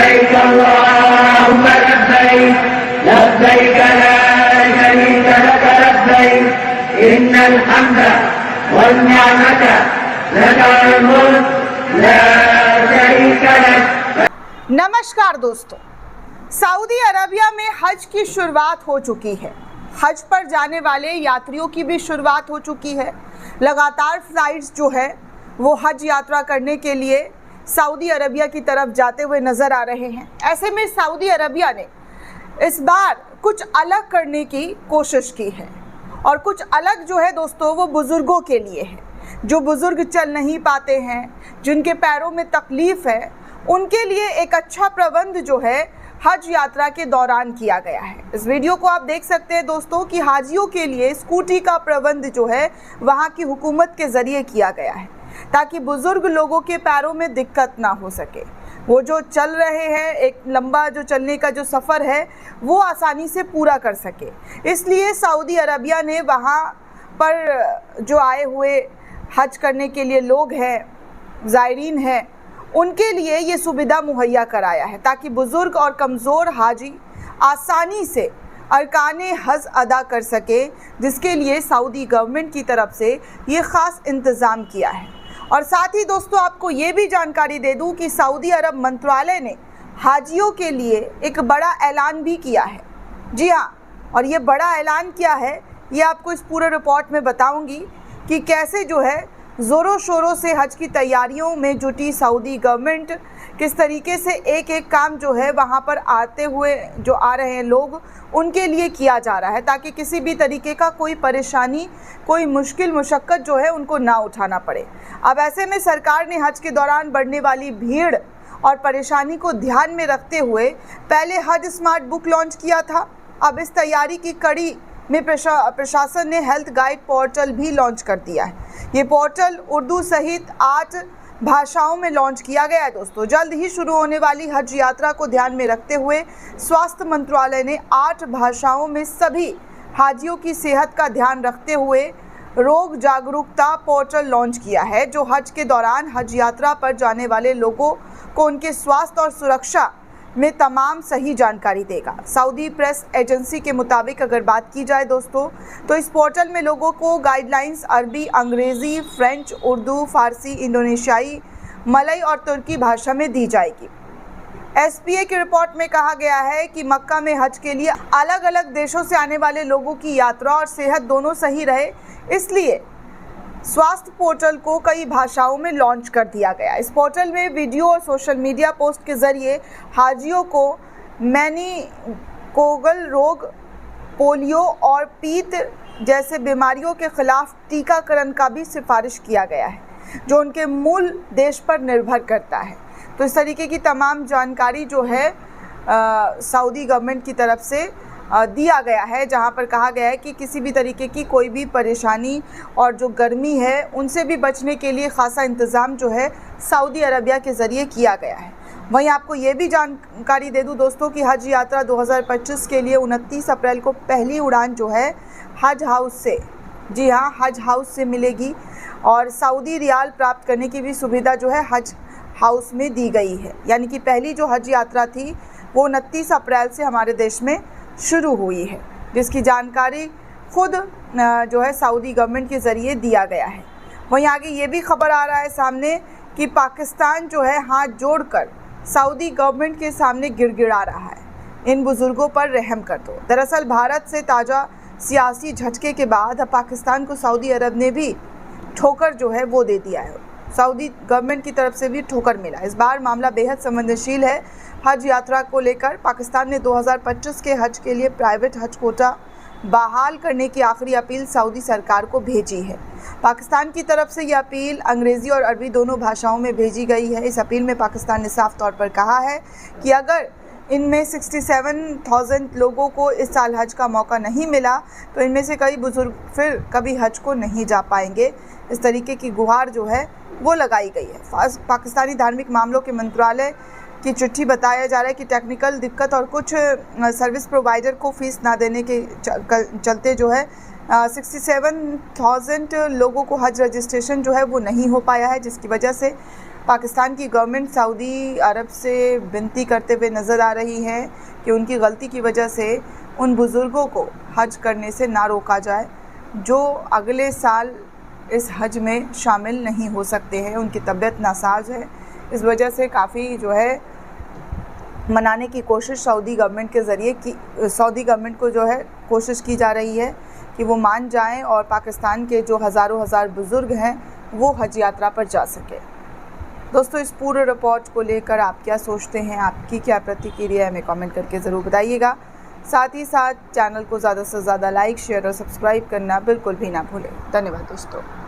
लब्बैक अल्लाहुम्मा लब्बैक लब्बैक ला शरीक लक लब्बैक इन्नल हम्द वल निअमत लकल मुल्क ला शरीक लक। नमस्कार दोस्तों, सऊदी अरबिया में हज की शुरुआत हो चुकी है। हज पर जाने वाले यात्रियों की भी शुरुआत हो चुकी है। लगातार फ्लाइट्स जो है वो हज यात्रा करने के लिए सऊदी अरबिया की तरफ जाते हुए नज़र आ रहे हैं। ऐसे में सऊदी अरबिया ने इस बार कुछ अलग करने की कोशिश की है और कुछ अलग जो है दोस्तों वो बुज़ुर्गों के लिए है। जो बुज़ुर्ग चल नहीं पाते हैं, जिनके पैरों में तकलीफ़ है, उनके लिए एक अच्छा प्रबंध जो है हज यात्रा के दौरान किया गया है। इस वीडियो को आप देख सकते हैं दोस्तों कि हाजियों के लिए स्कूटी का प्रबंध जो है वहाँ की हुकूमत के ज़रिए किया गया है ताकि बुज़ुर्ग लोगों के पैरों में दिक्कत ना हो सके। वो जो चल रहे हैं, एक लंबा जो चलने का जो सफ़र है वो आसानी से पूरा कर सके। इसलिए सऊदी अरबिया ने वहाँ पर जो आए हुए हज करने के लिए लोग हैं, ज़ायरीन हैं, उनके लिए ये सुविधा मुहैया कराया है ताकि बुज़ुर्ग और कमज़ोर हाजी आसानी से अरकाने हज अदा कर सके, जिसके लिए सऊदी गवर्नमेंट की तरफ से ये ख़ास इंतज़ाम किया है। और साथ ही दोस्तों आपको ये भी जानकारी दे दूं कि सऊदी अरब मंत्रालय ने हाजियों के लिए एक बड़ा ऐलान भी किया है। जी हाँ, और ये बड़ा ऐलान क्या है ये आपको इस पूरे रिपोर्ट में बताऊँगी कि कैसे जो है ज़ोरों शोरों से हज की तैयारियों में जुटी सऊदी गवर्नमेंट, किस तरीके से एक एक काम जो है वहाँ पर आते हुए जो आ रहे हैं लोग उनके लिए किया जा रहा है ताकि किसी भी तरीके का कोई परेशानी, कोई मुश्किल मुशक्क़त जो है उनको ना उठाना पड़े। अब ऐसे में सरकार ने हज के दौरान बढ़ने वाली भीड़ और परेशानी को ध्यान में रखते हुए पहले हज स्मार्ट बुक लॉन्च किया था। अब इस तैयारी की कड़ी में प्रशासन ने हेल्थ गाइड पोर्टल भी लॉन्च कर दिया है। ये पोर्टल उर्दू सहित 8 भाषाओं में लॉन्च किया गया है दोस्तों। जल्द ही शुरू होने वाली हज यात्रा को ध्यान में रखते हुए स्वास्थ्य मंत्रालय ने 8 भाषाओं में सभी हाजियों की सेहत का ध्यान रखते हुए रोग जागरूकता पोर्टल लॉन्च किया है, जो हज के दौरान हज यात्रा पर जाने वाले लोगों को उनके स्वास्थ्य और सुरक्षा में तमाम सही जानकारी देगा। सऊदी प्रेस एजेंसी के मुताबिक अगर बात की जाए दोस्तों तो इस पोर्टल में लोगों को गाइडलाइंस अरबी, अंग्रेज़ी, फ्रेंच, उर्दू, फ़ारसी, इंडोनेशियाई, मलई और तुर्की भाषा में दी जाएगी। एसपीए की रिपोर्ट में कहा गया है कि मक्का में हज के लिए अलग अलग देशों से आने वाले लोगों की यात्रा और सेहत दोनों सही रहे, इसलिए स्वास्थ्य पोर्टल को कई भाषाओं में लॉन्च कर दिया गया। इस पोर्टल में वीडियो और सोशल मीडिया पोस्ट के ज़रिए हाजियों को मेनिनोकोकल रोग, पोलियो और पीत जैसे बीमारियों के खिलाफ टीकाकरण का भी सिफारिश किया गया है, जो उनके मूल देश पर निर्भर करता है। तो इस तरीके की तमाम जानकारी जो है सऊदी गवर्नमेंट की तरफ से दिया गया है, जहां पर कहा गया है कि किसी भी तरीके की कोई भी परेशानी और जो गर्मी है उनसे भी बचने के लिए ख़ासा इंतज़ाम जो है सऊदी अरबिया के ज़रिए किया गया है। वहीं आपको ये भी जानकारी दे दूं दोस्तों कि हज यात्रा 2025 के लिए 29 अप्रैल को पहली उड़ान जो है हज हाउस से, जी हाँ, हज हाउस से मिलेगी और सऊदी रियाल प्राप्त करने की भी सुविधा जो है हज हाउस में दी गई है। यानी कि पहली जो हज यात्रा थी वो 29 अप्रैल से हमारे देश में शुरू हुई है, जिसकी जानकारी खुद जो है सऊदी गवर्नमेंट के ज़रिए दिया गया है। वहीं आगे ये भी खबर आ रहा है सामने कि पाकिस्तान जो है हाथ जोड़कर सऊदी गवर्नमेंट के सामने गिड़गिड़ा रहा है, इन बुज़ुर्गों पर रहम कर दो। दरअसल भारत से ताज़ा सियासी झटके के बाद अब पाकिस्तान को सऊदी अरब ने भी ठोकर जो है वो दे दिया है। सऊदी गवर्नमेंट की तरफ से भी ठोकर मिला। इस बार मामला बेहद संवेदनशील है। हज यात्रा को लेकर पाकिस्तान ने 2025 के हज के लिए प्राइवेट हज कोटा बहाल करने की आखिरी अपील सऊदी सरकार को भेजी है। पाकिस्तान की तरफ से यह अपील अंग्रेज़ी और अरबी दोनों भाषाओं में भेजी गई है। इस अपील में पाकिस्तान ने साफ तौर पर कहा है कि अगर इनमें 67,000 लोगों को इस साल हज का मौका नहीं मिला तो इनमें से कई बुज़ुर्ग फिर कभी हज को नहीं जा पाएंगे। इस तरीके की गुहार जो है वो लगाई गई है। पाकिस्तानी धार्मिक मामलों के मंत्रालय की चिट्ठी बताया जा रहा है कि टेक्निकल दिक्कत और कुछ सर्विस प्रोवाइडर को फ़ीस ना देने के चलते जो है 67,000 लोगों को हज रजिस्ट्रेशन जो है वो नहीं हो पाया है, जिसकी वजह से पाकिस्तान की गवर्नमेंट सऊदी अरब से विनती करते हुए नज़र आ रही है कि उनकी गलती की वजह से उन बुज़ुर्गों को हज करने से ना रोका जाए जो अगले साल इस हज में शामिल नहीं हो सकते हैं। उनकी तबीयत नासाज है, इस वजह से काफ़ी जो है मनाने की कोशिश सऊदी गवर्नमेंट के ज़रिए की सऊदी गवर्नमेंट को जो है कोशिश की जा रही है कि वो मान जाएं और पाकिस्तान के जो हज़ारों हज़ार बुज़ुर्ग हैं वो हज यात्रा पर जा सके। दोस्तों, इस पूरे रिपोर्ट को लेकर आप क्या सोचते हैं, आपकी क्या प्रतिक्रिया है, हमें कमेंट करके ज़रूर बताइएगा। साथ ही साथ चैनल को ज़्यादा से ज़्यादा लाइक, शेयर और सब्सक्राइब करना बिल्कुल भी ना भूलें। धन्यवाद दोस्तों।